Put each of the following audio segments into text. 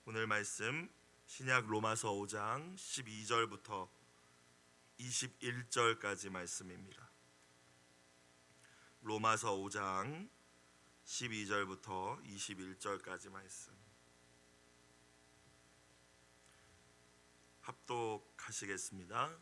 오늘 말씀 신약 로마서 5장 12절부터 21절까지 말씀입니다. 로마서 5장 12절부터 21절까지 말씀 합독하시겠습니다.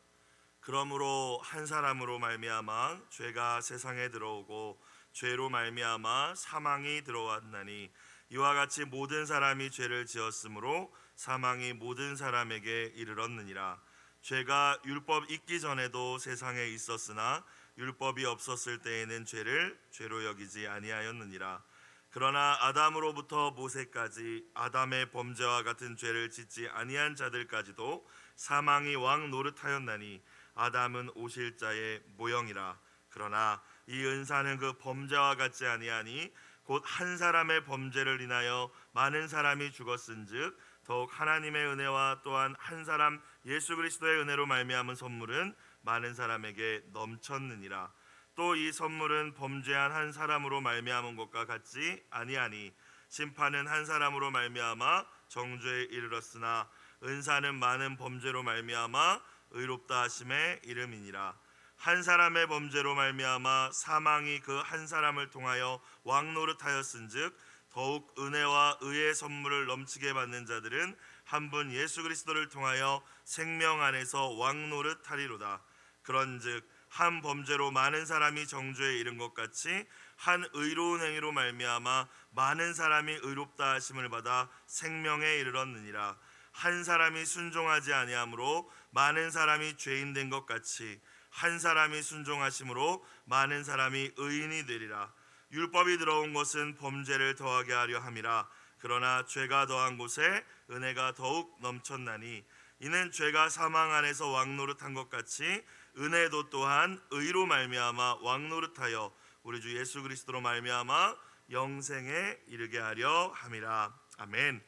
그러므로 한 사람으로 말미암아 죄가 세상에 들어오고 죄로 말미암아 사망이 들어왔나니 이와 같이 모든 사람이 죄를 지었으므로 사망이 모든 사람에게 이르렀느니라. 죄가 율법 있기 전에도 세상에 있었으나 율법이 없었을 때에는 죄를 죄로 여기지 아니하였느니라. 그러나 아담으로부터 모세까지 아담의 범죄와 같은 죄를 짓지 아니한 자들까지도 사망이 왕 노릇하였나니 아담은 오실 자의 모형이라. 그러나 이 은사는 그 범죄와 같지 아니하니 곧 한 사람의 범죄를 인하여 많은 사람이 죽었은즉 더욱 하나님의 은혜와 또한 한 사람 예수 그리스도의 은혜로 말미암은 선물은 많은 사람에게 넘쳤느니라. 또 이 선물은 범죄한 한 사람으로 말미암은 것과 같지 아니하니 심판은 한 사람으로 말미암아 정죄에 이르렀으나 은사는 많은 범죄로 말미암아 의롭다 하심에 이름이니라. 한 사람의 범죄로 말미암아 사망이 그 한 사람을 통하여 왕노릇하였은즉 더욱 은혜와 의의 선물을 넘치게 받는 자들은 한 분 예수 그리스도를 통하여 생명 안에서 왕노릇하리로다. 그런즉 한 범죄로 많은 사람이 정죄에 이른 것 같이 한 의로운 행위로 말미암아 많은 사람이 의롭다 하심을 받아 생명에 이르렀느니라. 한 사람이 순종하지 아니함으로 많은 사람이 죄인 된 것 같이 한 사람이 순종하심으로 많은 사람이 의인이 되리라. 율법이 들어온 것은 범죄를 더하게 하려 함이라. 그러나 죄가 더한 곳에 은혜가 더욱 넘쳤나니 이는 죄가 사망 안에서 왕노릇한 것 같이 은혜도 또한 의로 말미암아 왕노릇하여 우리 주 예수 그리스도로 말미암아 영생에 이르게 하려 함이라. 아멘.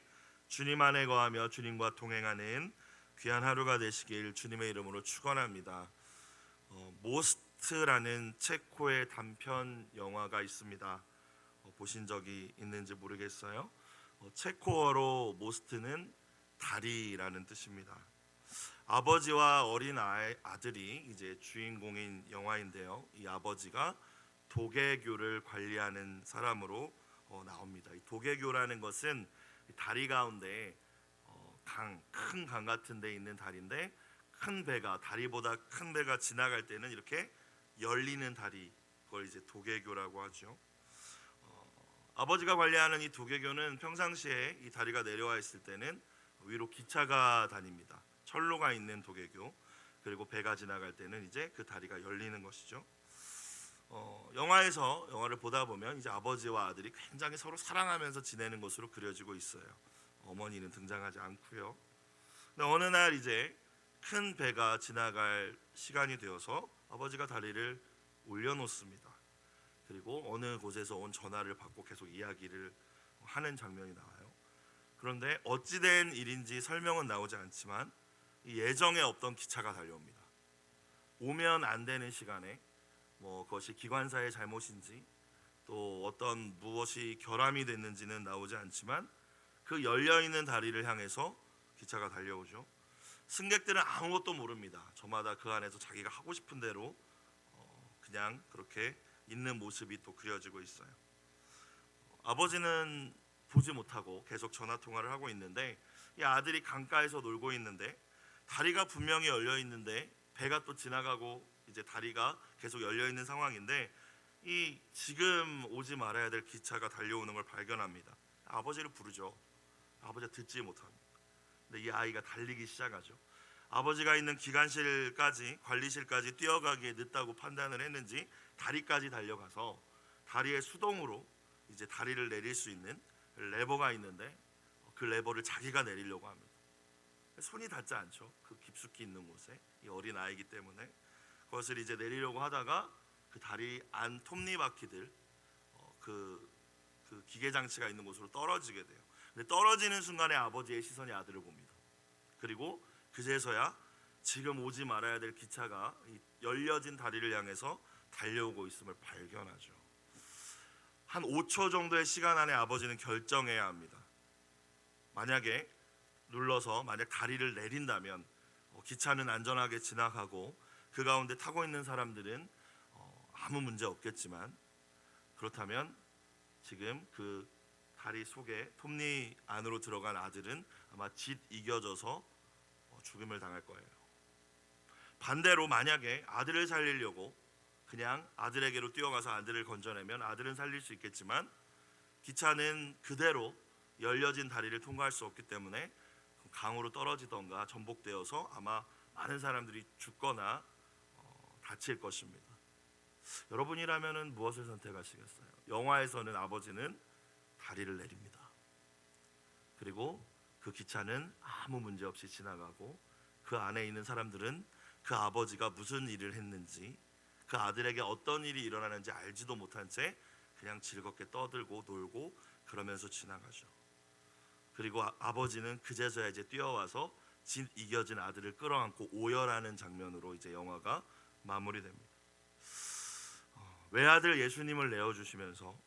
주님 안에 거하며 주님과 동행하는 귀한 하루가 되시길 주님의 이름으로 축원합니다. 모스트라는 체코의 단편 영화가 있습니다. 보신 적이 있는지 모르겠어요. 체코어로 모스트는 다리라는 뜻입니다. 아버지와 어린 아들이 이제 주인공인 영화인데요. 이 아버지가 도개교를 관리하는 사람으로 나옵니다. 이 도개교라는 것은 다리 가운데 큰 강 같은 데 있는 다리인데 큰 배가 다리보다 큰 배가 지나갈 때는 이렇게 열리는 다리, 그걸 이제 도개교라고 하죠. 아버지가 관리하는 이 도개교는 평상시에 이 다리가 내려와 있을 때는 위로 기차가 다닙니다. 철로가 있는 도개교. 그리고 배가 지나갈 때는 이제 그 다리가 열리는 것이죠. 영화를 보다 보면 이제 아버지와 아들이 굉장히 서로 사랑하면서 지내는 것으로 그려지고 있어요. 어머니는 등장하지 않고요. 근데 어느 날 이제 큰 배가 지나갈 시간이 되어서 아버지가 다리를 올려놓습니다. 그리고 어느 곳에서 온 전화를 받고 계속 이야기를 하는 장면이 나와요. 그런데 어찌된 일인지 설명은 나오지 않지만 예정에 없던 기차가 달려옵니다. 오면 안 되는 시간에 그것이 기관사의 잘못인지 또 어떤 무엇이 결함이 됐는지는 나오지 않지만 그 열려있는 다리를 향해서 기차가 달려오죠. 승객들은 아무것도 모릅니다. 저마다 그 안에서 자기가 하고 싶은 대로 그냥 그렇게 있는 모습이 또 그려지고 있어요. 아버지는 보지 못하고 계속 전화 통화를 하고 있는데 이 아들이 강가에서 놀고 있는데 다리가 분명히 열려 있는데 배가 또 지나가고 이제 다리가 계속 열려 있는 상황인데 이 지금 오지 말아야 될 기차가 달려오는 걸 발견합니다. 아버지를 부르죠. 아버지가 듣지 못합니다. 근데 이 아이가 달리기 시작하죠. 아버지가 있는 기관실까지 관리실까지 뛰어가기에 늦다고 판단을 했는지 다리까지 달려가서 다리의 수동으로 이제 다리를 내릴 수 있는 레버가 있는데 그 레버를 자기가 내리려고 합니다. 손이 닿지 않죠. 그 깊숙이 있는 곳에 이 어린 아이이기 때문에 그것을 이제 내리려고 하다가 그 다리 안 톱니바퀴들 그 기계 장치가 있는 곳으로 떨어지게 돼요. 근데 떨어지는 순간에 아버지의 시선이 아들을 봅니다. 그리고 그제서야 지금 오지 말아야 될 기차가 이 열려진 다리를 향해서 달려오고 있음을 발견하죠. 한 5초 정도의 시간 안에 아버지는 결정해야 합니다. 만약에 눌러서 만약 다리를 내린다면 기차는 안전하게 지나가고 그 가운데 타고 있는 사람들은 아무 문제 없겠지만, 그렇다면 지금 그 다리 속에 톱니 안으로 들어간 아들은 아마 짓 이겨져서 죽음을 당할 거예요. 반대로 만약에 아들을 살리려고 그냥 아들에게로 뛰어가서 아들을 건져내면 아들은 살릴 수 있겠지만, 기차는 그대로 열려진 다리를 통과할 수 없기 때문에 강으로 떨어지던가 전복되어서 아마 많은 사람들이 죽거나 다칠 것입니다. 여러분이라면 무엇을 선택하시겠어요? 영화에서는 아버지는 다리를 내립니다. 그리고 그 기차는 아무 문제 없이 지나가고 그 안에 있는 사람들은 그 아버지가 무슨 일을 했는지, 그 아들에게 어떤 일이 일어나는지 알지도 못한 채 그냥 즐겁게 떠들고 놀고 그러면서 지나가죠. 그리고 아버지는 그제서야 이제 뛰어와서 진 이겨진 아들을 끌어안고 오열하는 장면으로 이제 영화가 마무리됩니다. 외아들 예수님을 내어주시면서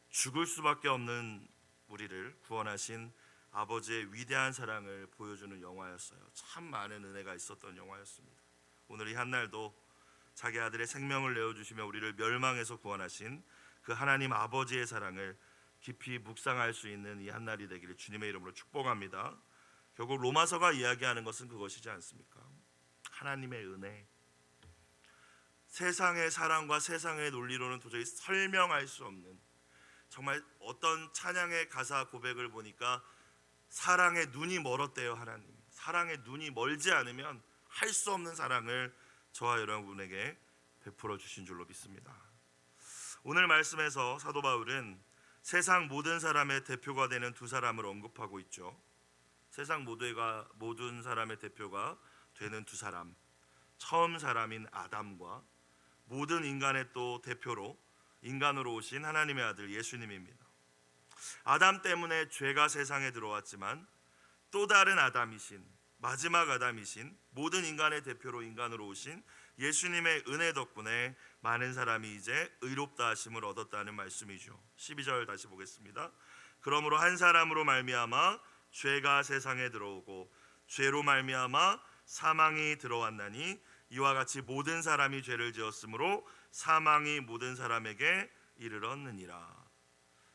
죽을 수밖에 없는 우리를 구원하신 아버지의 위대한 사랑을 보여주는 영화였어요. 참 많은 은혜가 있었던 영화였습니다. 오늘 이 한날도 자기 아들의 생명을 내어주시며 우리를 멸망에서 구원하신 그 하나님 아버지의 사랑을 깊이 묵상할 수 있는 이 한날이 되기를 주님의 이름으로 축복합니다. 결국 로마서가 이야기하는 것은 그것이지 않습니까? 하나님의 은혜. 세상의 사랑과 세상의 논리로는 도저히 설명할 수 없는, 정말 어떤 찬양의 가사 고백을 보니까 사랑의 눈이 멀었대요. 하나님 사랑의 눈이 멀지 않으면 할 수 없는 사랑을 저와 여러분에게 베풀어 주신 줄로 믿습니다. 오늘 말씀에서 사도 바울은 세상 모든 사람의 대표가 되는 두 사람을 언급하고 있죠. 세상 모든 사람의 대표가 되는 두 사람, 처음 사람인 아담과 모든 인간의 또 대표로 인간으로 오신 하나님의 아들 예수님입니다. 아담 때문에 죄가 세상에 들어왔지만 또 다른 아담이신, 마지막 아담이신, 모든 인간의 대표로 인간으로 오신 예수님의 은혜 덕분에 많은 사람이 이제 의롭다 하심을 얻었다는 말씀이죠. 12절 다시 보겠습니다. 그러므로 한 사람으로 말미암아 죄가 세상에 들어오고 죄로 말미암아 사망이 들어왔나니 이와 같이 모든 사람이 죄를 지었으므로 사망이 모든 사람에게 이르렀느니라.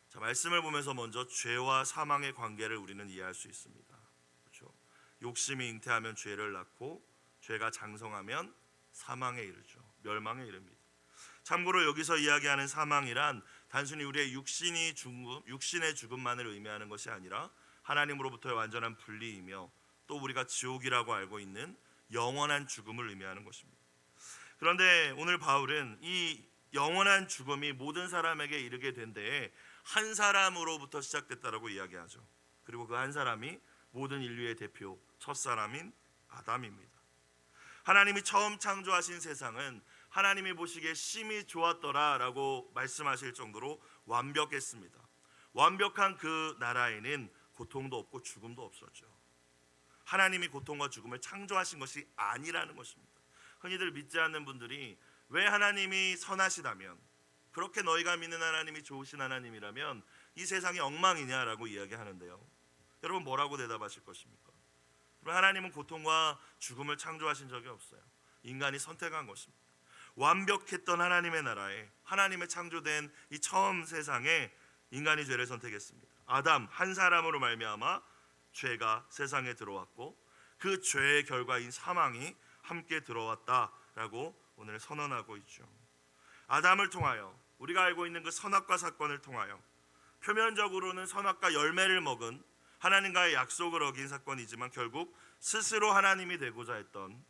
자, 말씀을 보면서 먼저 죄와 사망의 관계를 우리는 이해할 수 있습니다. 그렇죠? 욕심이 잉태하면 죄를 낳고 죄가 장성하면 사망에 이르죠. 멸망에 이릅니다. 참고로 여기서 이야기하는 사망이란 단순히 우리의 육신의 죽음만을 의미하는 것이 아니라 하나님으로부터의 완전한 분리이며 또 우리가 지옥이라고 알고 있는 영원한 죽음을 의미하는 것입니다. 그런데 오늘 바울은 이 영원한 죽음이 모든 사람에게 이르게 된 데에 한 사람으로부터 시작됐다라고 이야기하죠. 그리고 그 한 사람이 모든 인류의 대표, 첫사람인 아담입니다. 하나님이 처음 창조하신 세상은 하나님이 보시기에 심히 좋았더라라고 말씀하실 정도로 완벽했습니다. 완벽한 그 나라에는 고통도 없고 죽음도 없었죠. 하나님이 고통과 죽음을 창조하신 것이 아니라는 것입니다. 흔히들 믿지 않는 분들이 왜 하나님이 선하시다면, 그렇게 너희가 믿는 하나님이 좋으신 하나님이라면 이 세상이 엉망이냐라고 이야기하는데요. 여러분 뭐라고 대답하실 것입니까? 하나님은 고통과 죽음을 창조하신 적이 없어요. 인간이 선택한 것입니다. 완벽했던 하나님의 나라에, 하나님의 창조된 이 처음 세상에 인간이 죄를 선택했습니다. 아담 한 사람으로 말미암아 죄가 세상에 들어왔고 그 죄의 결과인 사망이 함께 들어왔다라고 오늘 선언하고 있죠. 아담을 통하여 우리가 알고 있는 그 선악과 사건을 통하여 표면적으로는 선악과 열매를 먹은 하나님과의 약속을 어긴 사건이지만 결국 스스로 하나님이 되고자 했던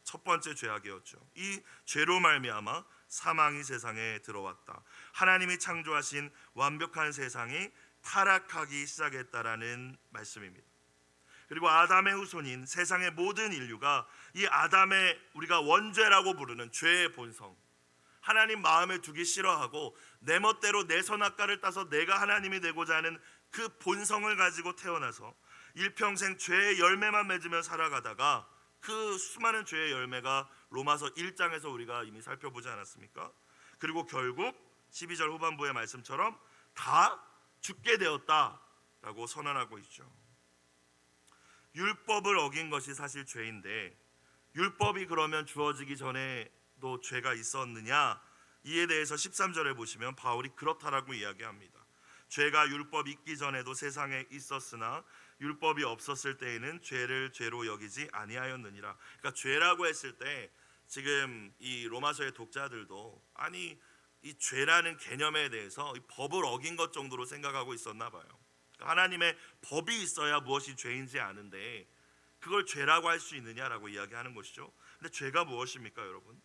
첫 번째 죄악이었죠. 이 죄로 말미암아 사망이 세상에 들어왔다. 하나님이 창조하신 완벽한 세상이 타락하기 시작했다라는 말씀입니다. 그리고 아담의 후손인 세상의 모든 인류가 이 아담의 우리가 원죄라고 부르는 죄의 본성, 하나님 마음에 두기 싫어하고 내 멋대로 내 선악과를 따서 내가 하나님이 되고자 하는 그 본성을 가지고 태어나서 일평생 죄의 열매만 맺으며 살아가다가 그 수많은 죄의 열매가 로마서 1장에서 우리가 이미 살펴보지 않았습니까? 그리고 결국 12절 후반부의 말씀처럼 다 죽게 되었다라고 선언하고 있죠. 율법을 어긴 것이 사실 죄인데 율법이 그러면 주어지기 전에도 죄가 있었느냐? 이에 대해서 13절에 보시면 바울이 그렇다라고 이야기합니다. 죄가 율법 있기 전에도 세상에 있었으나 율법이 없었을 때에는 죄를 죄로 여기지 아니하였느니라. 그러니까 죄라고 했을 때 지금 이 로마서의 독자들도 아니 이 죄라는 개념에 대해서 이 법을 어긴 것 정도로 생각하고 있었나 봐요. 그러니까 하나님의 법이 있어야 무엇이 죄인지 아는데 그걸 죄라고 할 수 있느냐라고 이야기하는 것이죠. 근데 죄가 무엇입니까, 여러분?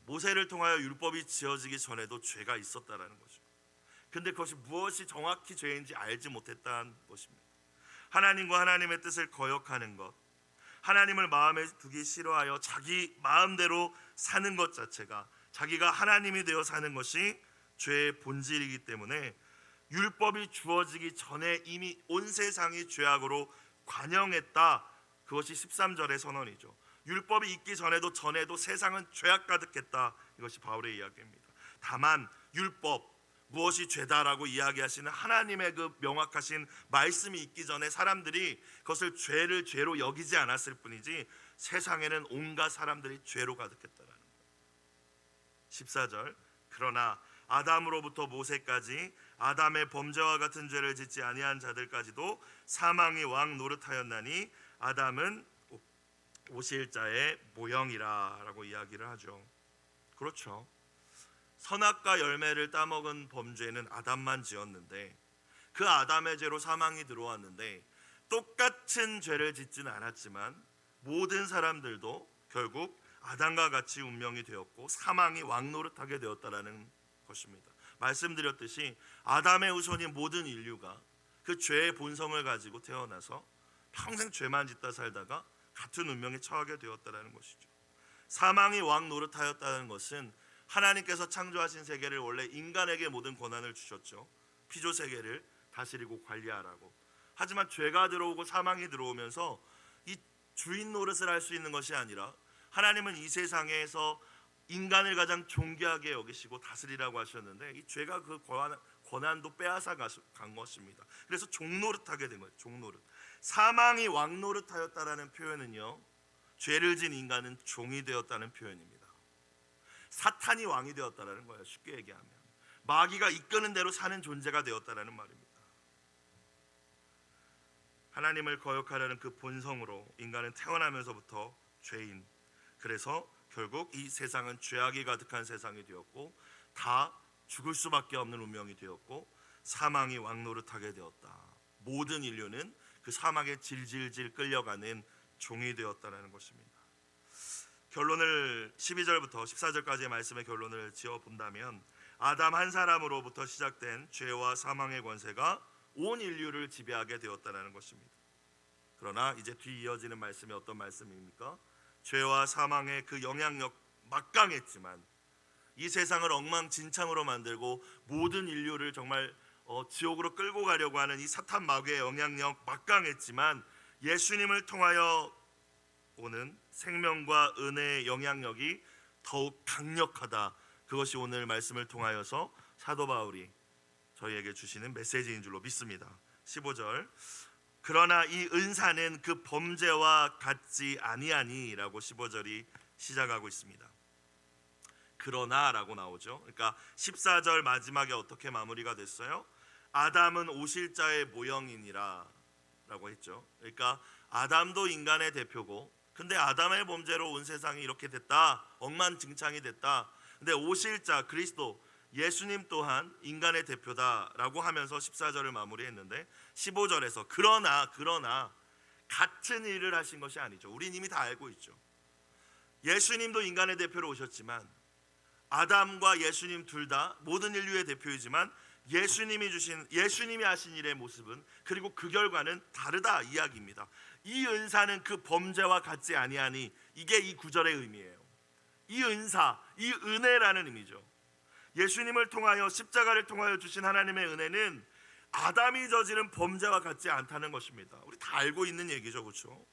모세를 통하여 율법이 지어지기 전에도 죄가 있었다라는 거죠. 근데 그것이 무엇이 정확히 죄인지 알지 못했다는 것입니다. 하나님과 하나님의 뜻을 거역하는 것, 하나님을 마음에 두기 싫어하여 자기 마음대로 사는 것 자체가 자기가 하나님이 되어 사는 것이 죄의 본질이기 때문에 율법이 주어지기 전에 이미 온 세상이 죄악으로 관영했다. 그것이 13절의 선언이죠. 율법이 있기 전에도 세상은 죄악 가득했다. 이것이 바울의 이야기입니다. 다만 율법 무엇이 죄다라고 이야기하시는 하나님의 그 명확하신 말씀이 있기 전에 사람들이 그것을 죄를 죄로 여기지 않았을 뿐이지 세상에는 온갖 사람들이 죄로 가득했다라는 거예요. 14절 그러나 아담으로부터 모세까지 아담의 범죄와 같은 죄를 짓지 아니한 자들까지도 사망이 왕 노릇하였나니 아담은 오실 자의 모형이라라고 이야기를 하죠. 그렇죠. 선악과 열매를 따먹은 범죄는 아담만 지었는데 그 아담의 죄로 사망이 들어왔는데 똑같은 죄를 짓지는 않았지만 모든 사람들도 결국 아담과 같이 운명이 되었고 사망이 왕노릇하게 되었다라는 것입니다. 말씀드렸듯이 아담의 후손인 모든 인류가 그 죄의 본성을 가지고 태어나서 평생 죄만 짓다 살다가 같은 운명에 처하게 되었다라는 것이죠. 사망이 왕노릇하였다는 것은 하나님께서 창조하신 세계를 원래 인간에게 모든 권한을 주셨죠. 피조 세계를 다스리고 관리하라고. 하지만 죄가 들어오고 사망이 들어오면서 이 주인 노릇을 할 수 있는 것이 아니라 하나님은 이 세상에서 인간을 가장 존귀하게 여기시고 다스리라고 하셨는데 이 죄가 그 권한도 빼앗아 간 것입니다. 그래서 종노릇하게 된 거예요. 종노릇. 사망이 왕노릇하였다라는 표현은요, 죄를 진 인간은 종이 되었다는 표현입니다. 사탄이 왕이 되었다라는 거예요. 쉽게 얘기하면 마귀가 이끄는 대로 사는 존재가 되었다라는 말입니다. 하나님을 거역하려는 그 본성으로 인간은 태어나면서부터 죄인. 그래서 결국 이 세상은 죄악이 가득한 세상이 되었고 다 죽을 수밖에 없는 운명이 되었고 사망이 왕노릇하게 되었다. 모든 인류는 그 사막에 질질질 끌려가는 종이 되었다는 것입니다. 결론을 12절부터 14절까지의 말씀의 결론을 지어본다면 아담 한 사람으로부터 시작된 죄와 사망의 권세가 온 인류를 지배하게 되었다는 것입니다. 그러나 이제 뒤 이어지는 말씀이 어떤 말씀입니까? 죄와 사망의 그 영향력 막강했지만 이 세상을 엉망진창으로 만들고 모든 인류를 정말 지옥으로 끌고 가려고 하는 이 사탄 마귀의 영향력 막강했지만 예수님을 통하여 오는 생명과 은혜의 영향력이 더욱 강력하다. 그것이 오늘 말씀을 통하여서 사도 바울이 저희에게 주시는 메시지인 줄로 믿습니다. 15절 그러나 이 은사는 그 범죄와 같지 아니하니 라고 15절이 시작하고 있습니다. 그러나라고 나오죠. 그러니까 14절 마지막에 어떻게 마무리가 됐어요? 아담은 오실 자의 모형이니라 라고 했죠. 그러니까 아담도 인간의 대표고 근데 아담의 범죄로 온 세상이 이렇게 됐다. 엉망진창이 됐다. 근데 오실 자 그리스도 예수님 또한 인간의 대표다라고 하면서 14절을 마무리했는데 15절에서 그러나 같은 일을 하신 것이 아니죠. 우린 이미 다 알고 있죠. 예수님도 인간의 대표로 오셨지만 아담과 예수님 둘 다 모든 인류의 대표이지만 예수님이 하신 일의 모습은 그리고 그 결과는 다르다 이야기입니다. 이 은사는 그 범죄와 같지 아니하니 이게 이 구절의 의미예요. 이 은사, 이 은혜라는 의미죠. 예수님을 통하여 십자가를 통하여 주신 하나님의 은혜는 아담이 저지른 범죄와 같지 않다는 것입니다. 우리 다 알고 있는 얘기죠, 그렇죠?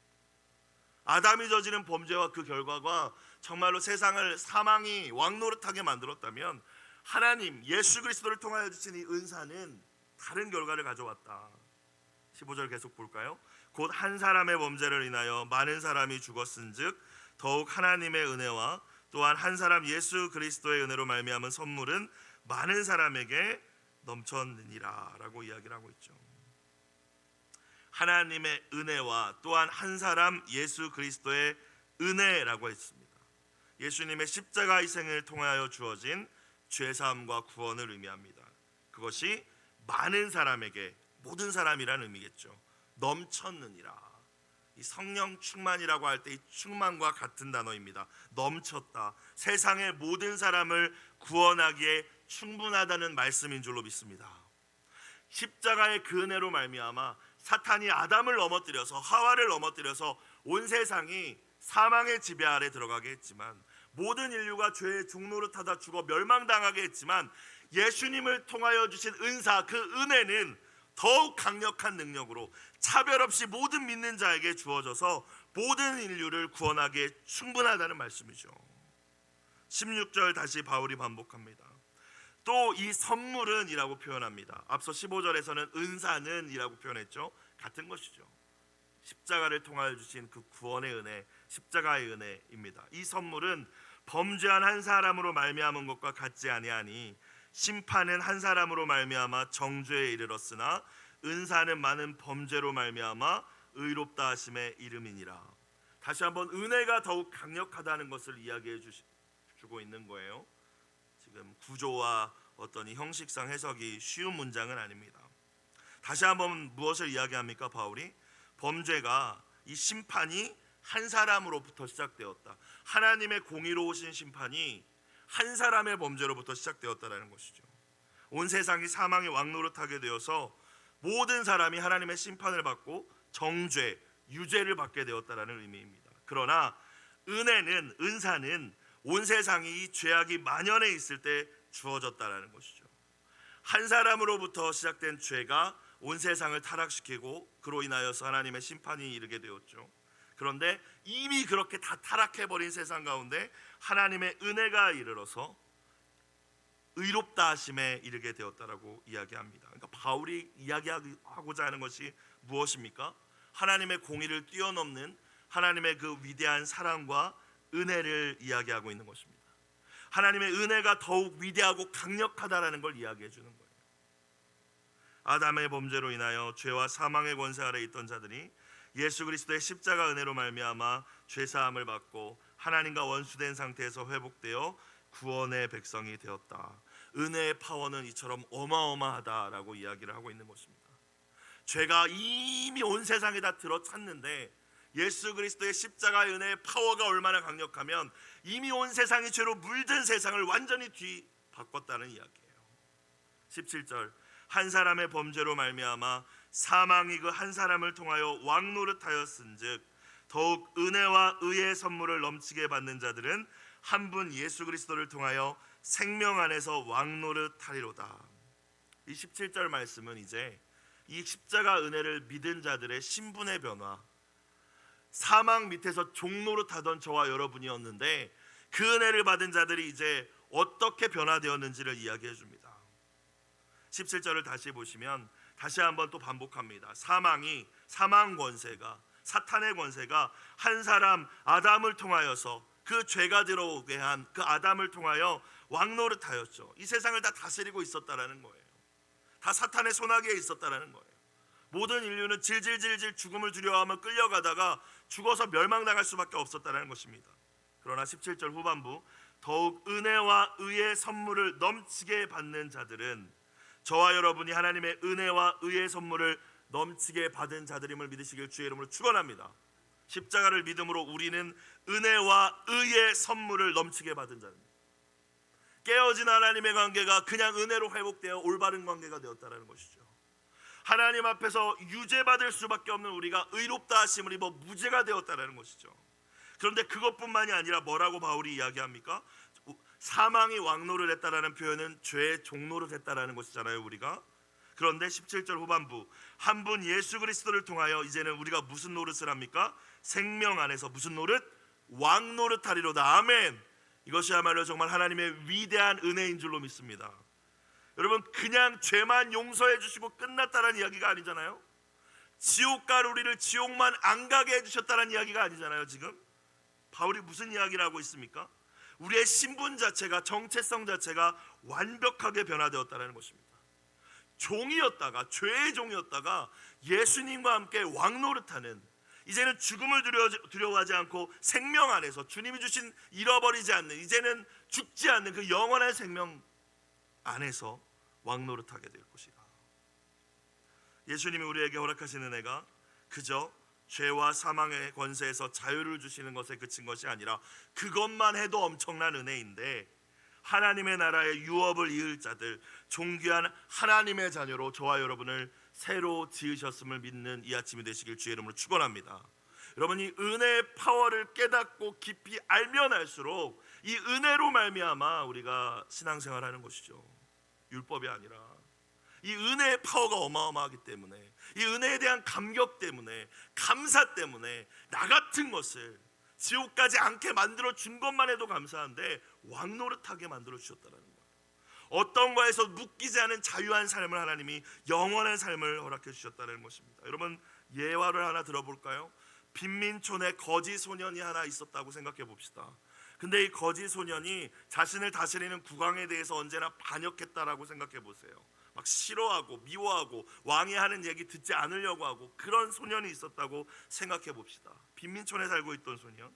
아담이 저지른 범죄와 그 결과가 정말로 세상을 사망이 왕노릇하게 만들었다면 하나님 예수 그리스도를 통하여 주신 이 은사는 다른 결과를 가져왔다. 15절 계속 볼까요? 곧 한 사람의 범죄를 인하여 많은 사람이 죽었은즉 더욱 하나님의 은혜와 또한 한 사람 예수 그리스도의 은혜로 말미암은 선물은 많은 사람에게 넘쳤느니라 라고 이야기를 하고 있죠. 하나님의 은혜와 또한 한 사람 예수 그리스도의 은혜라고 했습니다. 예수님의 십자가 희생을 통하여 주어진 죄사함과 구원을 의미합니다. 그것이 많은 사람에게, 모든 사람이라는 의미겠죠. 넘쳤느니라. 이 성령 충만이라고 할 때 이 충만과 같은 단어입니다. 넘쳤다. 세상의 모든 사람을 구원하기에 충분하다는 말씀인 줄로 믿습니다. 십자가의 그 은혜로 말미암아 사탄이 아담을 넘어뜨려서, 하와를 넘어뜨려서 온 세상이 사망의 지배 아래 들어가게 했지만, 모든 인류가 죄의 종노릇하다 죽어 멸망당하게 했지만, 예수님을 통하여 주신 은사, 그 은혜는 더욱 강력한 능력으로 차별 없이 모든 믿는 자에게 주어져서 모든 인류를 구원하기에 충분하다는 말씀이죠. 16절 다시 바울이 반복합니다. 또 이 선물은 이라고 표현합니다. 앞서 15절에서는 은사는 이라고 표현했죠. 같은 것이죠. 십자가를 통하여 주신 그 구원의 은혜, 십자가의 은혜입니다. 이 선물은 범죄한 한 사람으로 말미암은 것과 같지 아니하니 심판은 한 사람으로 말미암아 정죄에 이르렀으나 은사는 많은 범죄로 말미암아 의롭다 하심의 이름이니라. 다시 한번 은혜가 더욱 강력하다는 것을 이야기해 주고 있는 거예요. 지금 구조와 어떤 이 형식상 해석이 쉬운 문장은 아닙니다. 다시 한번 무엇을 이야기합니까? 바울이 범죄가, 이 심판이 한 사람으로부터 시작되었다. 하나님의 공의로우신 심판이 한 사람의 범죄로부터 시작되었다라는 것이죠. 온 세상이 사망의 왕노릇하게 되어서 모든 사람이 하나님의 심판을 받고 정죄, 유죄를 받게 되었다라는 의미입니다. 그러나 은혜는, 은사는 온 세상이 이 죄악이 만연해 있을 때 주어졌다라는 것이죠. 한 사람으로부터 시작된 죄가 온 세상을 타락시키고 그로 인하여서 하나님의 심판이 이르게 되었죠. 그런데 이미 그렇게 다 타락해버린 세상 가운데 하나님의 은혜가 이르러서 의롭다 하심에 이르게 되었다라고 이야기합니다. 그러니까 바울이 이야기하고자 하는 것이 무엇입니까? 하나님의 공의를 뛰어넘는 하나님의 그 위대한 사랑과 은혜를 이야기하고 있는 것입니다. 하나님의 은혜가 더욱 위대하고 강력하다라는 걸 이야기해 주는 거예요. 아담의 범죄로 인하여 죄와 사망의 권세 아래 있던 자들이 예수 그리스도의 십자가 은혜로 말미암아 죄 사함을 받고 하나님과 원수된 상태에서 회복되어 구원의 백성이 되었다. 은혜의 파워는 이처럼 어마어마하다라고 이야기를 하고 있는 것입니다. 죄가 이미 온 세상에 다 들어찼는데 예수 그리스도의 십자가의 은혜의 파워가 얼마나 강력하면 이미 온 세상이 죄로 물든 세상을 완전히 뒤바꿨다는 이야기예요. 17절 한 사람의 범죄로 말미암아 사망이 그 한 사람을 통하여 왕노릇하였은즉 더욱 은혜와 의의 선물을 넘치게 받는 자들은 한 분 예수 그리스도를 통하여 생명 안에서 왕노릇하리로다. 이 17절 말씀은 이제 이 십자가 은혜를 믿은 자들의 신분의 변화, 사망 밑에서 종노릇하던 저와 여러분이었는데 그 은혜를 받은 자들이 이제 어떻게 변화되었는지를 이야기해 줍니다. 17절을 다시 보시면 다시 한번 또 반복합니다. 사망 권세가, 사탄의 권세가 한 사람 아담을 통하여서 그 죄가 들어오게 한 그 아담을 통하여 왕노릇하였죠. 이 세상을 다 다스리고 있었다라는 거예요. 다 사탄의 손아귀에 있었다라는 거예요. 모든 인류는 질질질질 죽음을 두려워하며 끌려가다가 죽어서 멸망당할 수밖에 없었다는 것입니다. 그러나 17절 후반부 더욱 은혜와 의의 선물을 넘치게 받는 자들은 저와 여러분이 하나님의 은혜와 의의 선물을 넘치게 받은 자들임을 믿으시길 주의 이름으로 축원합니다. 십자가를 믿음으로 우리는 은혜와 의의 선물을 넘치게 받은 자입니다. 깨어진 하나님의 관계가 그냥 은혜로 회복되어 올바른 관계가 되었다는 것이죠. 하나님 앞에서 유죄받을 수밖에 없는 우리가 의롭다 하심을 입어 무죄가 되었다는 것이죠. 그런데 그것뿐만이 아니라 뭐라고 바울이 이야기합니까? 사망이 왕노를 했다라는 표현은 죄의 종노를 했다라는 것이잖아요, 우리가. 그런데 17절 후반부 한 분 예수 그리스도를 통하여 이제는 우리가 무슨 노릇을 합니까? 생명 안에서 무슨 노릇? 왕노릇하리로다. 아멘. 이것이야말로 정말 하나님의 위대한 은혜인 줄로 믿습니다. 여러분, 그냥 죄만 용서해 주시고 끝났다는 이야기가 아니잖아요. 지옥 갈 우리를 지옥만 안 가게 해주셨다는 이야기가 아니잖아요. 지금 바울이 무슨 이야기를 하고 있습니까? 우리의 신분 자체가, 정체성 자체가 완벽하게 변화되었다는 것입니다. 종이었다가, 죄의 종이었다가 예수님과 함께 왕노릇하는, 이제는 죽음을 두려워하지 않고 생명 안에서 주님이 주신 잃어버리지 않는, 이제는 죽지 않는 그 영원한 생명 안에서 왕노릇하게 될 것이라. 예수님이 우리에게 허락하신 은혜가 그저 죄와 사망의 권세에서 자유를 주시는 것에 그친 것이 아니라, 그것만 해도 엄청난 은혜인데, 하나님의 나라의 유업을 이을 자들, 존귀한 하나님의 자녀로 저와 여러분을 새로 지으셨음을 믿는 이 아침이 되시길 주의 이름으로 축원합니다. 여러분이 은혜의 파워를 깨닫고 깊이 알면 알수록 이 은혜로 말미암아 우리가 신앙생활하는 것이죠. 율법이 아니라 이 은혜의 파워가 어마어마하기 때문에, 이 은혜에 대한 감격 때문에, 감사 때문에 나 같은 것을 지옥 가지 않게 만들어 준 것만 해도 감사한데 왕노릇하게 만들어 주셨다는 거예요. 어떤 거에서 묶이지 않은 자유한 삶을 하나님이, 영원한 삶을 허락해 주셨다는 것입니다. 여러분, 예화를 하나 들어볼까요? 빈민촌에 거지 소년이 하나 있었다고 생각해 봅시다. 근데 이 거지 소년이 자신을 다스리는 국왕에 대해서 언제나 반역했다라고 생각해 보세요. 막 싫어하고 미워하고 왕이 하는 얘기 듣지 않으려고 하고 그런 소년이 있었다고 생각해 봅시다. 빈민촌에 살고 있던 소년.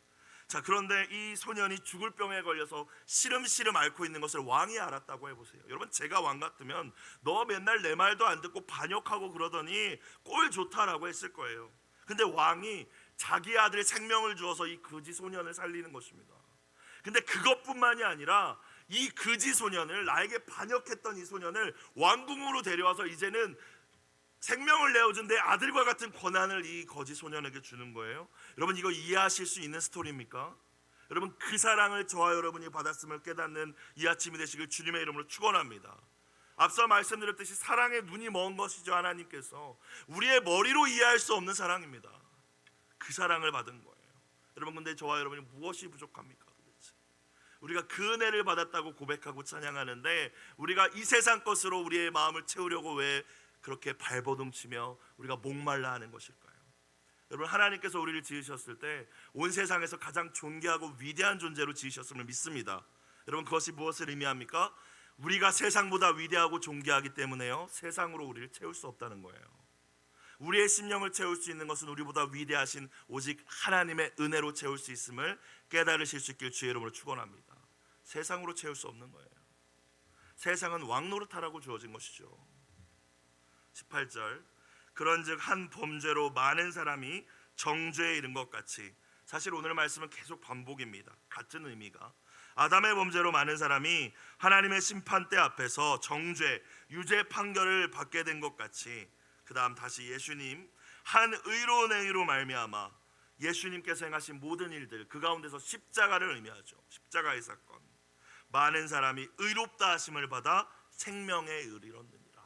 자, 그런데 이 소년이 죽을 병에 걸려서 시름시름 앓고 있는 것을 왕이 알았다고 해보세요. 여러분, 제가 왕 같으면 너 맨날 내 말도 안 듣고 반역하고 그러더니 꼴 좋다라고 했을 거예요. 근데 왕이 자기 아들의 생명을 주어서 이 거지 소년을 살리는 것입니다. 근데 그것뿐만이 아니라 이 거지 소년을, 나에게 반역했던 이 소년을 왕궁으로 데려와서 이제는 생명을 내어준 내 아들과 같은 권한을 이 거지 소년에게 주는 거예요. 여러분, 이거 이해하실 수 있는 스토리입니까? 여러분, 그 사랑을 저와 여러분이 받았음을 깨닫는 이 아침이 되시길 주님의 이름으로 축원합니다. 앞서 말씀드렸듯이 사랑의 눈이 먼 것이죠. 하나님께서 우리의 머리로 이해할 수 없는 사랑입니다. 그 사랑을 받은 거예요. 여러분, 근데 저와 여러분이 무엇이 부족합니까? 우리가 그 은혜를 받았다고 고백하고 찬양하는데, 우리가 이 세상 것으로 우리의 마음을 채우려고 왜 그렇게 발버둥치며 우리가 목말라 하는 것일까요? 여러분, 하나님께서 우리를 지으셨을 때 온 세상에서 가장 존귀하고 위대한 존재로 지으셨음을 믿습니다. 여러분, 그것이 무엇을 의미합니까? 우리가 세상보다 위대하고 존귀하기 때문에요, 세상으로 우리를 채울 수 없다는 거예요. 우리의 심령을 채울 수 있는 것은 우리보다 위대하신 오직 하나님의 은혜로 채울 수 있음을 깨달으실 수 있길 주의 이름으로 축원합니다. 세상으로 채울 수 없는 거예요. 세상은 왕노릇하라고 주어진 것이죠. 18절, 그런즉 한 범죄로 많은 사람이 정죄에 이른 것 같이, 사실 오늘 말씀은 계속 반복입니다. 같은 의미가, 아담의 범죄로 많은 사람이 하나님의 심판대 앞에서 정죄, 유죄 판결을 받게 된 것 같이, 그 다음 다시 예수님 한 의로운 행위로 말미암아 예수님께서 행하신 모든 일들, 그 가운데서 십자가를 의미하죠. 십자가의 사건, 많은 사람이 의롭다 하심을 받아 생명에 이르렀느니라.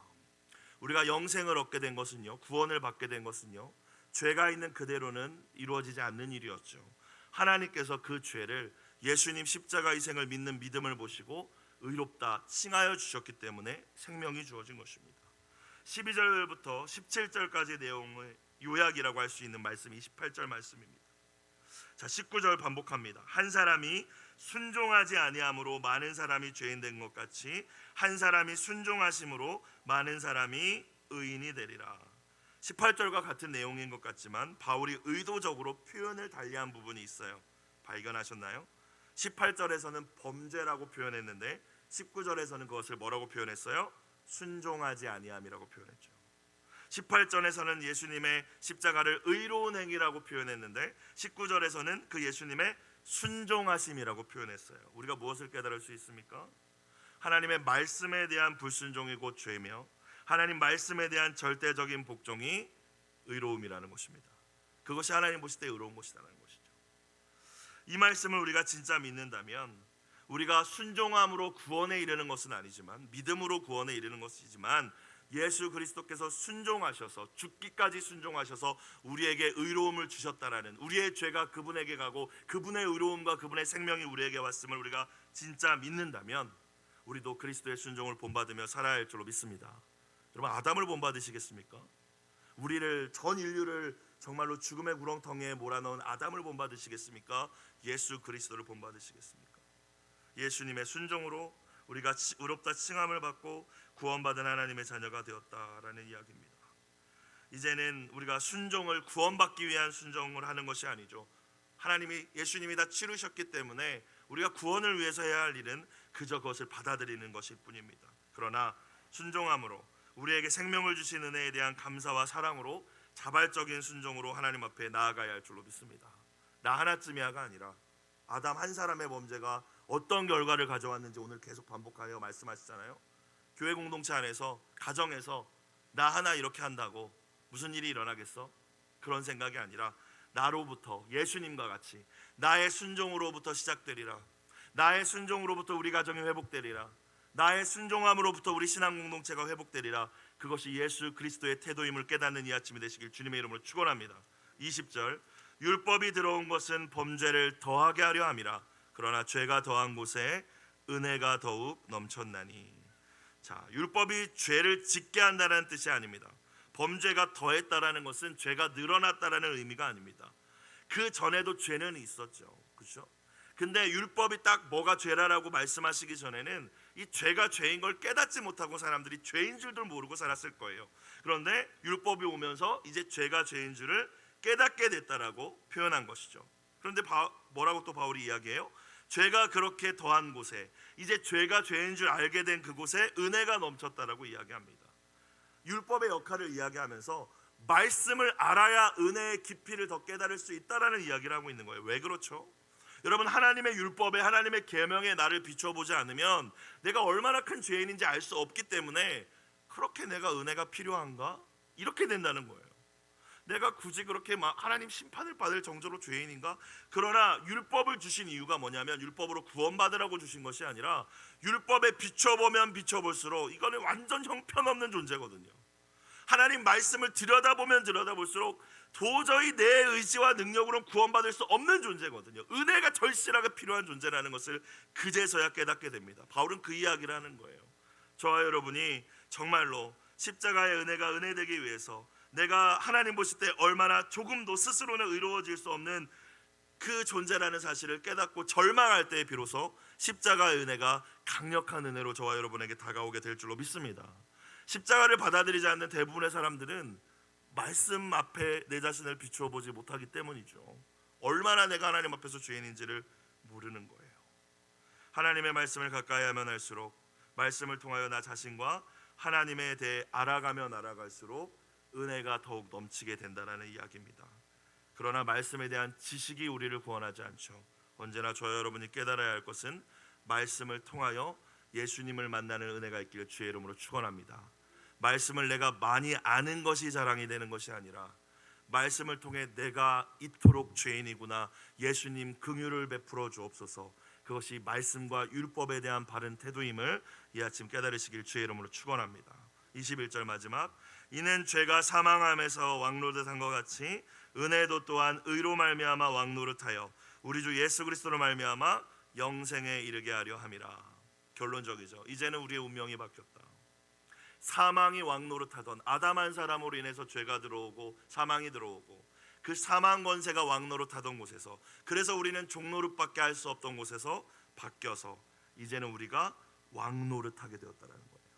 우리가 영생을 얻게 된 것은요, 구원을 받게 된 것은요, 죄가 있는 그대로는 이루어지지 않는 일이었죠. 하나님께서 그 죄를 예수님 십자가 희생을 믿는 믿음을 보시고 의롭다 칭하여 주셨기 때문에 생명이 주어진 것입니다. 12절부터 17절까지 내용의 요약이라고 할 수 있는 말씀이 18절 말씀입니다. 자, 19절 반복합니다. 한 사람이 순종하지 아니함으로 많은 사람이 죄인 된 것 같이 한 사람이 순종하심으로 많은 사람이 의인이 되리라. 18절과 같은 내용인 것 같지만 바울이 의도적으로 표현을 달리한 부분이 있어요. 발견하셨나요? 18절에서는 범죄라고 표현했는데 19절에서는 그것을 뭐라고 표현했어요? 순종하지 아니함이라고 표현했죠. 18절에서는 예수님의 십자가를 의로운 행위라고 표현했는데 19절에서는 그 예수님의 순종하심이라고 표현했어요. 우리가 무엇을 깨달을 수 있습니까? 하나님의 말씀에 대한 불순종이 곧 죄며 하나님 말씀에 대한 절대적인 복종이 의로움이라는 것입니다. 그것이 하나님 보실 때 의로운 것이라는 것이죠. 이 말씀을 우리가 진짜 믿는다면, 우리가 순종함으로 구원에 이르는 것은 아니지만 믿음으로 구원에 이르는 것이지만, 예수 그리스도께서 순종하셔서 죽기까지 순종하셔서 우리에게 의로움을 주셨다라는, 우리의 죄가 그분에게 가고 그분의 의로움과 그분의 생명이 우리에게 왔음을 우리가 진짜 믿는다면 우리도 그리스도의 순종을 본받으며 살아야 할 줄로 믿습니다. 여러분, 아담을 본받으시겠습니까? 우리를 전 인류를 정말로 죽음의 구렁텅이에 몰아넣은 아담을 본받으시겠습니까? 예수 그리스도를 본받으시겠습니까? 예수님의 순종으로 우리가 의롭다 칭함을 받고 구원받은 하나님의 자녀가 되었다라는 이야기입니다. 이제는 우리가 순종을 구원받기 위한 순종을 하는 것이 아니죠. 예수님이 다 치르셨기 때문에 우리가 구원을 위해서 해야 할 일은 그저 그것을 받아들이는 것일 뿐입니다. 그러나 순종함으로 우리에게 생명을 주신 은혜에 대한 감사와 사랑으로 자발적인 순종으로 하나님 앞에 나아가야 할 줄로 믿습니다. 나 하나쯤이야가 아니라 아담 한 사람의 범죄가 어떤 결과를 가져왔는지 오늘 계속 반복하여 말씀하시잖아요. 교회 공동체 안에서, 가정에서 나 하나 이렇게 한다고 무슨 일이 일어나겠어? 그런 생각이 아니라 나로부터, 예수님과 같이 나의 순종으로부터 시작되리라. 나의 순종으로부터 우리 가정이 회복되리라. 나의 순종함으로부터 우리 신앙 공동체가 회복되리라. 그것이 예수 그리스도의 태도임을 깨닫는 이 아침이 되시길 주님의 이름으로 축원합니다. 20절, 율법이 들어온 것은 범죄를 더하게 하려 함이라. 그러나 죄가 더한 곳에 은혜가 더욱 넘쳤나니. 자, 율법이 죄를 짓게 한다는 뜻이 아닙니다. 범죄가 더했다라는 것은 죄가 늘어났다라는 의미가 아닙니다. 그 전에도 죄는 있었죠, 그렇죠? 근데 율법이 딱 뭐가 죄라라고 말씀하시기 전에는 이 죄가 죄인 걸 깨닫지 못하고 사람들이 죄인 줄도 모르고 살았을 거예요. 그런데 율법이 오면서 이제 죄가 죄인 줄을 깨닫게 됐다라고 표현한 것이죠. 그런데 뭐라고 또 바울이 이야기해요? 죄가 그렇게 더한 곳에, 이제 죄가 죄인 줄 알게 된 그곳에 은혜가 넘쳤다라고 이야기합니다. 율법의 역할을 이야기하면서 말씀을 알아야 은혜의 깊이를 더 깨달을 수 있다라는 이야기를 하고 있는 거예요. 왜 그렇죠? 여러분, 하나님의 율법에, 하나님의 계명에 나를 비춰보지 않으면 내가 얼마나 큰 죄인인지 알 수 없기 때문에 그렇게 내가 은혜가 필요한가? 이렇게 된다는 거예요. 내가 굳이 그렇게 막 하나님 심판을 받을 정도로 죄인인가? 그러나 율법을 주신 이유가 뭐냐면 율법으로 구원받으라고 주신 것이 아니라 율법에 비춰보면 비춰볼수록 이거는 완전 형편없는 존재거든요. 하나님 말씀을 들여다보면 들여다볼수록 도저히 내 의지와 능력으로는 구원받을 수 없는 존재거든요. 은혜가 절실하게 필요한 존재라는 것을 그제서야 깨닫게 됩니다. 바울은 그 이야기를 하는 거예요. 저와 여러분이 정말로 십자가의 은혜가 은혜되기 위해서 내가 하나님 보실 때 얼마나 조금도 스스로는 의로워질 수 없는 그 존재라는 사실을 깨닫고 절망할 때에 비로소 십자가의 은혜가 강력한 은혜로 저와 여러분에게 다가오게 될 줄로 믿습니다. 십자가를 받아들이지 않는 대부분의 사람들은 말씀 앞에 내 자신을 비추어 보지 못하기 때문이죠. 얼마나 내가 하나님 앞에서 죄인인지를 모르는 거예요. 하나님의 말씀을 가까이 하면 할수록, 말씀을 통하여 나 자신과 하나님에 대해 알아가면 알아갈수록 은혜가 더욱 넘치게 된다는 이야기입니다. 그러나 말씀에 대한 지식이 우리를 구원하지 않죠. 언제나 저와 여러분이 깨달아야 할 것은 말씀을 통하여 예수님을 만나는 은혜가 있기를 주의 이름으로 축원합니다. 말씀을 내가 많이 아는 것이 자랑이 되는 것이 아니라 말씀을 통해 내가 이토록 죄인이구나, 예수님 긍휼을 베풀어 주옵소서, 그것이 말씀과 율법에 대한 바른 태도임을 이 아침 깨달으시길 주의 이름으로 축원합니다. 21절 마지막, 이는 죄가 사망함에서 왕노릇한 것 같이 은혜도 또한 의로 말미암아 왕노릇하여 우리 주 예수 그리스도로 말미암아 영생에 이르게 하려 함이라. 결론적이죠. 이제는 우리의 운명이 바뀌었다. 사망이 왕노릇하던 아담 한 사람으로 인해서 죄가 들어오고 사망이 들어오고 그 사망 권세가 왕노릇하던 곳에서, 그래서 우리는 종노릇밖에 할 수 없던 곳에서 바뀌어서 이제는 우리가 왕노릇하게 되었다는 거예요.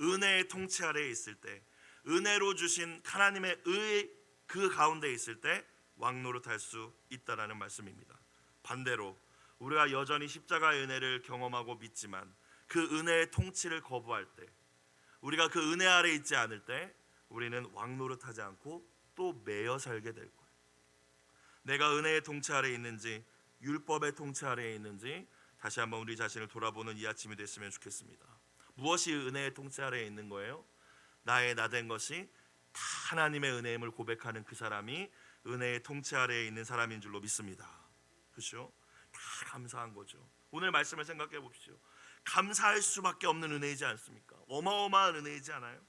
은혜의 통치 아래에 있을 때, 은혜로 주신 하나님의 의 그 가운데 있을 때 왕노릇할 수 있다라는 말씀입니다. 반대로 우리가 여전히 십자가의 은혜를 경험하고 믿지만 그 은혜의 통치를 거부할 때, 우리가 그 은혜 아래 있지 않을 때 우리는 왕노릇하지 않고 또 매여 살게 될 거예요. 내가 은혜의 통치 아래 있는지 율법의 통치 아래에 있는지 다시 한번 우리 자신을 돌아보는 이 아침이 됐으면 좋겠습니다. 무엇이 은혜의 통치 아래에 있는 거예요? 나의 나된 것이 다 하나님의 은혜임을 고백하는 그 사람이 은혜의 통치 아래에 있는 사람인 줄로 믿습니다. 그렇죠? 다 감사한 거죠. 오늘 말씀을 생각해 봅시오. 감사할 수밖에 없는 은혜이지 않습니까? 어마어마한 은혜이지 않아요?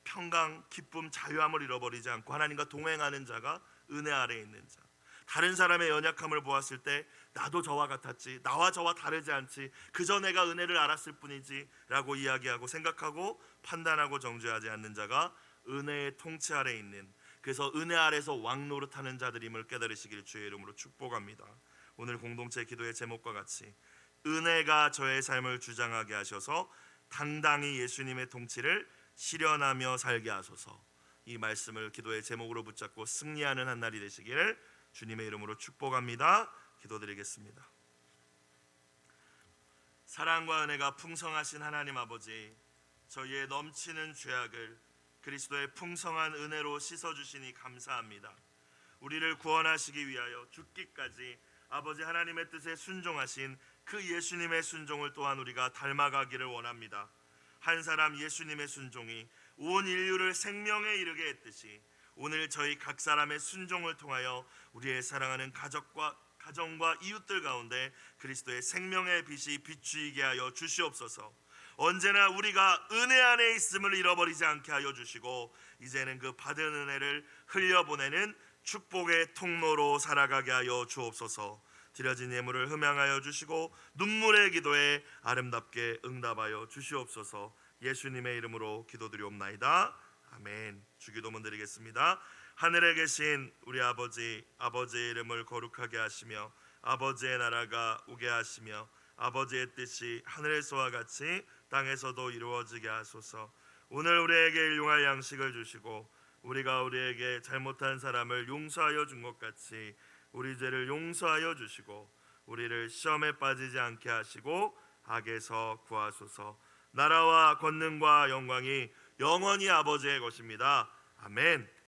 평강, 기쁨, 자유함을 잃어버리지 않고 하나님과 동행하는 자가 은혜 아래에 있는 자. 다른 사람의 연약함을 보았을 때 나도 저와 같았지, 나와 저와 다르지 않지, 그저 내가 은혜를 알았을 뿐이지 라고 이야기하고 생각하고 판단하고 정죄하지 않는 자가 은혜의 통치 아래 있는, 그래서 은혜 아래서 왕노릇하는 자들임을 깨달으시길 주의 이름으로 축복합니다. 오늘 공동체 기도의 제목과 같이 은혜가 저의 삶을 주장하게 하셔서 당당히 예수님의 통치를 실현하며 살게 하소서. 이 말씀을 기도의 제목으로 붙잡고 승리하는 한 날이 되시기를 주님의 이름으로 축복합니다. 기도드리겠습니다. 사랑과 은혜가 풍성하신 하나님 아버지, 저희의 넘치는 죄악을 그리스도의 풍성한 은혜로 씻어주시니 감사합니다. 우리를 구원하시기 위하여 죽기까지 아버지 하나님의 뜻에 순종하신 그 예수님의 순종을 또한 우리가 닮아가기를 원합니다. 한 사람 예수님의 순종이 온 인류를 생명에 이르게 했듯이 오늘 저희 각 사람의 순종을 통하여 우리의 사랑하는 가정과 이웃들 가운데 그리스도의 생명의 빛이 비추이게 하여 주시옵소서. 언제나 우리가 은혜 안에 있음을 잃어버리지 않게 하여 주시고 이제는 그 받은 은혜를 흘려보내는 축복의 통로로 살아가게 하여 주옵소서. 드려진 예물을 흠양하여 주시고 눈물의 기도에 아름답게 응답하여 주시옵소서. 예수님의 이름으로 기도드리옵나이다. 아멘. 주기도문 드리겠습니다. 하늘에 계신 우리 아버지, 아버지의 이름을 거룩하게 하시며 아버지의 나라가 오게 하시며 아버지의 뜻이 하늘에서와 같이 땅에서도 이루어지게 하소서. 오늘 우리에게 일용할 양식을 주시고 우리가 우리에게 잘못한 사람을 용서하여 준 것 같이 우리 죄를 용서하여 주시고 우리를 시험에 빠지지 않게 하시고 악에서 구하소서. 나라와 권능과 영광이 영원히 아버지의 것입니다. 아멘.